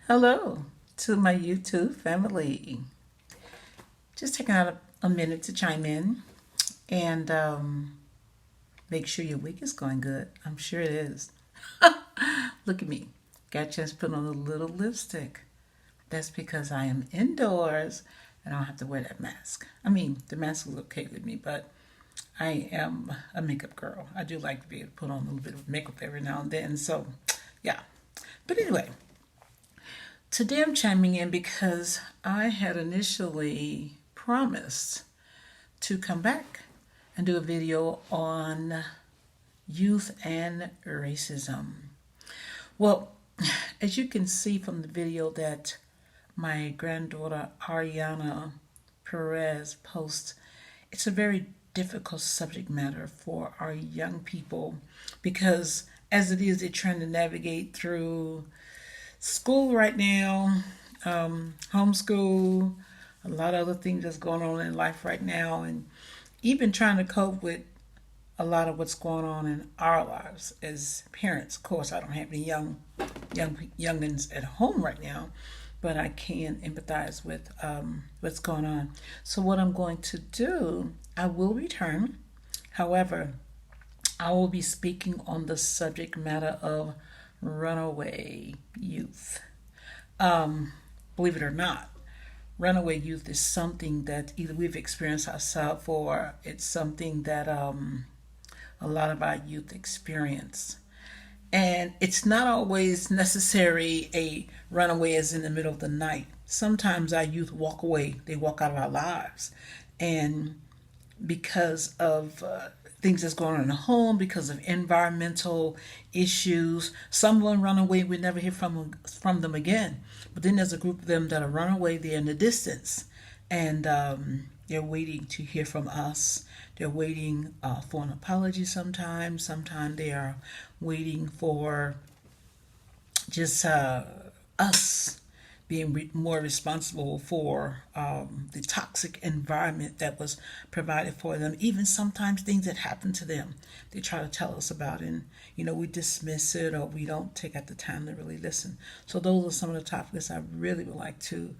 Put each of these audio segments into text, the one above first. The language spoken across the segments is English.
Hello to my YouTube family. Just taking out a minute to chime in and make sure your week is going good. I'm sure it is. Look at me. Got a chance to put on a little lipstick. That's because I am indoors and I don't have to wear that mask. I mean, the mask is okay with me, but I am a makeup girl. I do like to be able to put on a little bit of makeup every now and then. So, yeah. But anyway, today I'm chiming in because I had initially promised to come back and do a video on youth and racism. Well, as you can see from the video that my granddaughter Ariana Perez posts, it's a very difficult subject matter for our young people because as it is, they're trying to navigate through school right now, homeschool, a lot of other things that's going on in life right now, and even trying to cope with a lot of what's going on in our lives as parents. Of course, I don't have any youngins at home right now, but I can empathize with what's going on. So what I'm going to do, I will return. However, I will be speaking on the subject matter of runaway youth. Believe it or not, runaway youth is something that either we've experienced ourselves or it's something that a lot of our youth experience. And it's not always necessary a runaway is in the middle of the night. Sometimes our youth walk away, they walk out of our lives. And because of things that's going on in the home, because of environmental issues. Some will run away, we never hear from them again. But then there's a group of them that are run away, they're in the distance. And they're waiting to hear from us. They're waiting for an apology sometimes. Sometimes they are waiting for just us being more responsible for the toxic environment that was provided for them. Even sometimes things that happen to them, they try to tell us about, and we dismiss it or we don't take out the time to really listen. So those are some of the topics I really would like to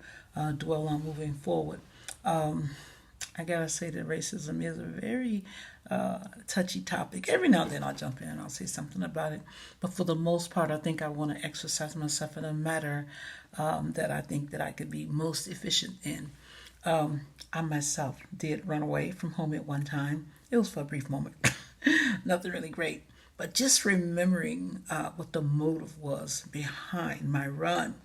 dwell on moving forward. I gotta say that racism is a very touchy topic. Every now and then I'll jump in and I'll say something about it. But for the most part, I think I want to exercise myself in a matter that I think that I could be most efficient in. I myself did run away from home at one time. It was for a brief moment. Nothing really great. But just remembering what the motive was behind my run.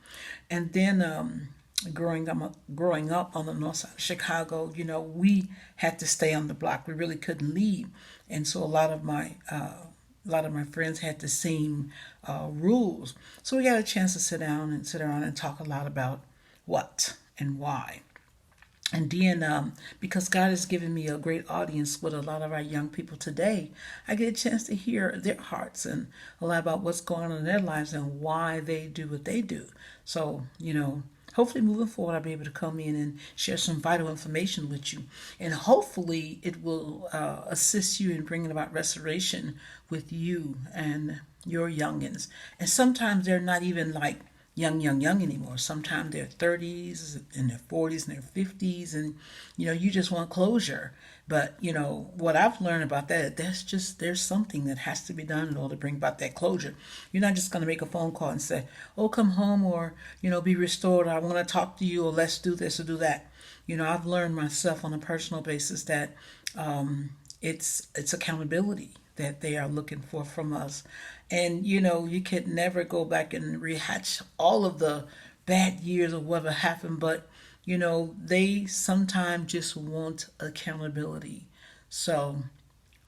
And then growing up on the north side of Chicago, we had to stay on the block. We really couldn't leave, and so a lot of my friends had the same rules. So we got a chance to sit around and talk a lot about what and why. And then, because God has given me a great audience with a lot of our young people today, I get a chance to hear their hearts and a lot about what's going on in their lives and why they do what they do. So, hopefully moving forward, I'll be able to come in and share some vital information with you. And hopefully it will assist you in bringing about restoration with you and your youngins. And sometimes they're not even like young anymore. Sometimes they're 30s and their 40s and their 50s, and you just want closure. But what I've learned about that, there's something that has to be done in order to bring about that closure. You're not just going to make a phone call and say, "Oh, come home," or be restored. I want to talk to you, or let's do this or do that. I've learned myself on a personal basis that it's accountability that they are looking for from us. And you can never go back and rehatch all of the bad years of whatever happened, but they sometimes just want accountability. So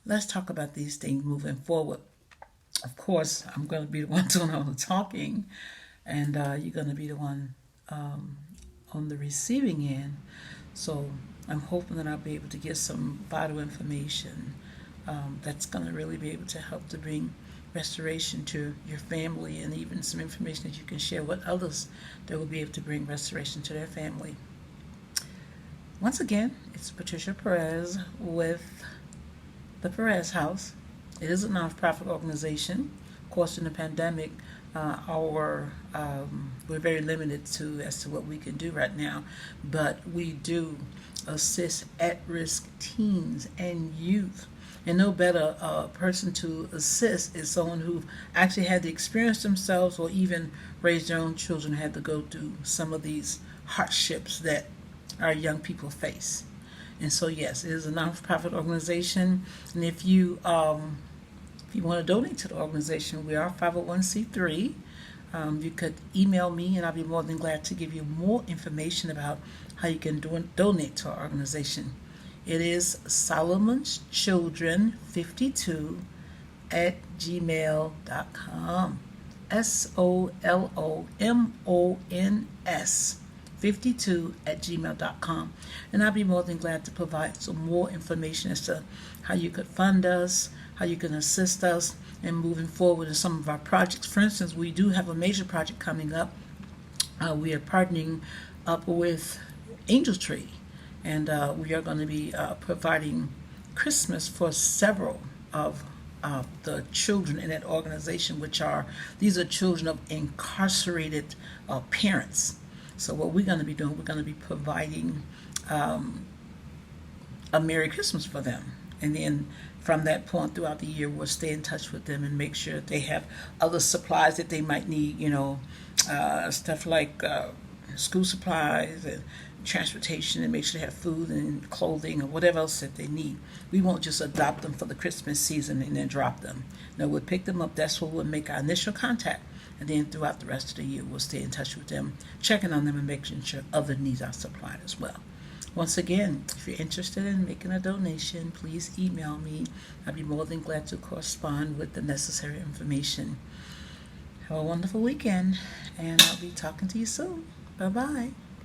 let's talk about these things moving forward. Of course, I'm going to be the one doing all the talking, and you're going to be the one on the receiving end. So I'm hoping that I'll be able to get some vital information that's going to really be able to help to bring restoration to your family, and even some information that you can share with others that will be able to bring restoration to their family. Once again, it's Patricia Perez with the Perez House. It is a nonprofit organization. Of course, in the pandemic, our we're very limited to as to what we can do right now, but we do assist at-risk teens and youth. And no better person to assist is someone who actually had the experience themselves or even raised their own children, had to go through some of these hardships that our young people face. And so, yes, it is a non-profit organization. And if you want to donate to the organization, we are 501c3. You could email me, and I'll be more than glad to give you more information about how you can donate to our organization. It is Solomon's Children 52 at gmail.com. SOLOMONS 52 at gmail.com. And I'll be more than glad to provide some more information as to how you could fund us, how you can assist us in moving forward in some of our projects. For instance, we do have a major project coming up. We are partnering up with Angel Tree, and we are going to be providing Christmas for several of the children in that organization, these are children of incarcerated parents. So what we're going to be doing, we're going to be providing a Merry Christmas for them. And then from that point throughout the year, we'll stay in touch with them and make sure they have other supplies that they might need, stuff like school supplies and transportation, and make sure they have food and clothing or whatever else that they need. We won't just adopt them for the Christmas season and then drop them. No, we'll pick them up. That's where we'll make our initial contact. And then throughout the rest of the year, we'll stay in touch with them, checking on them and making sure other needs are supplied as well. Once again, if you're interested in making a donation, please email me. I'd be more than glad to correspond with the necessary information. Have a wonderful weekend, and I'll be talking to you soon. Bye-bye.